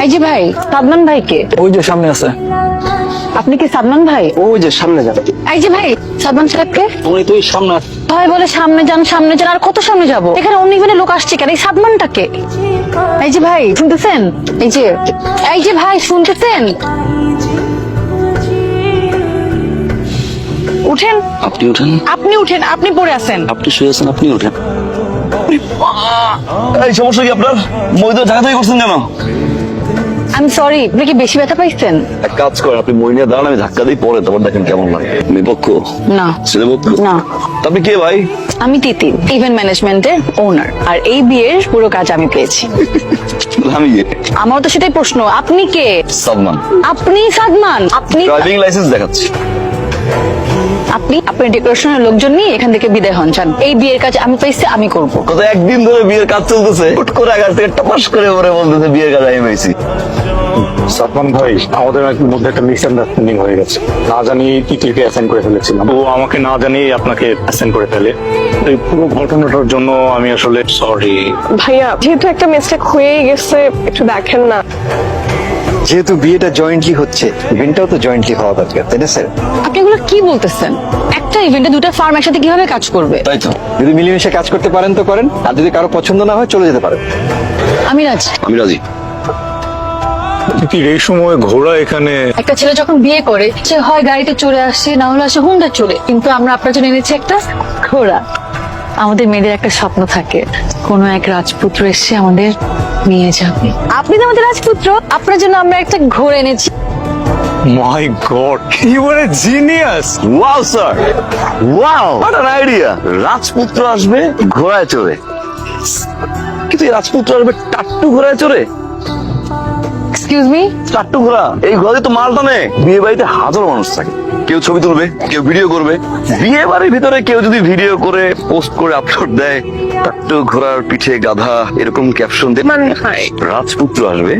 এই যে ভাই, সাদমান ভাই কে? ওই যে সামনে আছে। আপনি কি সাদমান ভাই? ওই যে সামনে যান। এই যে ভাই, সাদমান সাহেবকে? উনি তো ওই সামনে আছে। ভাই বলে সামনে যান সামনে যান, আর কত সামনে যাব? এখানে অনেক লোক আসছে কেন? এই সাদমানটাকে? এই যে ভাই শুনতেছেন? এই যে ভাই শুনতেছেন? উঠেন। আপনি উঠেন। আপনি উঠেন, আপনি পড়ে আছেন। আপনি শুয়ে আছেন, আপনি উঠেন। এই সমস্যা কি আপনার? মই তো ঢাকা থেকে করছেন কেন? আমি সরি, আপনি কি বেশি ব্যথা পাইছেন? এক কাজ করেন, আপনি মই নিয়ে দাঁড়ান, আমি ধাক্কা দিই, পরে তারপর দেখেন কেমন লাগে। মেয়ে পক্ষ? না। ছেলে পক্ষ? না। আপনি কে ভাই? আমি তিতির, ইভেন্ট ম্যানেজমেন্টের ওনার, আর এই বিয়ের পুরো কাজ আমি পেয়েছি। আমি কে? আমার তো সেটাই প্রশ্ন, আপনি কে? সালমান। আপনি সাদমান? আপনি ড্রাইভিং লাইসেন্স দেখাচ্ছি। আপনার ডেকোরেশনের লোকজন নিয়ে এখান থেকে বিদায় হন যান। এই বিয়ের কাজ আমি পাইছি, আমি করব। গত একদিন ধরে বিয়ের কাজ চলতেছে, হুট করে আগার থেকে টপাস করে পরে বলতেছে বিয়ের কাজ আমি পেয়েছি। সাদমান ভাই, আমাদের মধ্যে একটা মিসআন্ডারস্ট্যান্ডিং হয়ে গেছে। না জানি তিতিরকে অ্যাসাইন করে ফেলেছিলাম, ও আমাকে না জানিয়ে আপনাকে অ্যাসাইন করে ফেলে। এই পুরো ঘটনাটার জন্য আমি আসলে সরি। ভাইয়া, যেহেতু একটা মিস্টেক হয়েই গেছে, একটু দেখেন না। যেহেতু বিয়েটা জয়েন্টলি হচ্ছে, ইভেন্টটাও তো জয়েন্টলি হওয়া দরকার, তাই না স্যার? আপনি এগুলো কি বলতেছেন? একটা ইভেন্টে দুটো ফার্ম একসাথে কিভাবে কাজ করবে? তাই তো। যদি মিলেমিশে কাজ করতে পারেন তো করেন, আর যদি কারো পছন্দ না হয় চলে যেতে পারেন। আমি রাজি। আমি রাজি। তিতির, এই সময় ঘোড়া এখানে? একটা ছেলে যখন বিয়ে করে, সে হয় গাড়িতে চড়ে আসে, না হলে আসে হুন্ডা চড়ে, কিন্তু আমরা আপনার জন্য এনেছি একটা ঘোড়া। আমাদের মেয়েদের একটা স্বপ্ন থাকে, কোনো এক রাজপুত্র এসে আমাদের নিয়ে যাবে। আপনি তো আমাদের রাজপুত্র, আপনার জন্য আমরা একটা ঘোড়া এনেছি। My god, you are a genius. Wow sir, wow, what an idea. রাজপুত্র আসবে ঘোড়ায় চড়ে, কিন্তু এই রাজপুত্র আসবে টাট্টু ঘোড়ায় চড়ে। Excuse me? টাট্টু ঘোড়া, এই ঘোড়াতে তো মাল টানে। বিয়ে বাড়িতে হাজার মানুষ থাকে, কেউ ছবি তুলবে, কেউ ভিডিও করবে। বিয়ে বাড়ির ভিতরে কেউ যদি ভিডিও করে পোস্ট করে আপলোড দেয়, টাট্টু ঘোড়ার পিঠে গাধা, এরকম ক্যাপশন দিয়ে, মানে হয় রাজপুত্র আসবে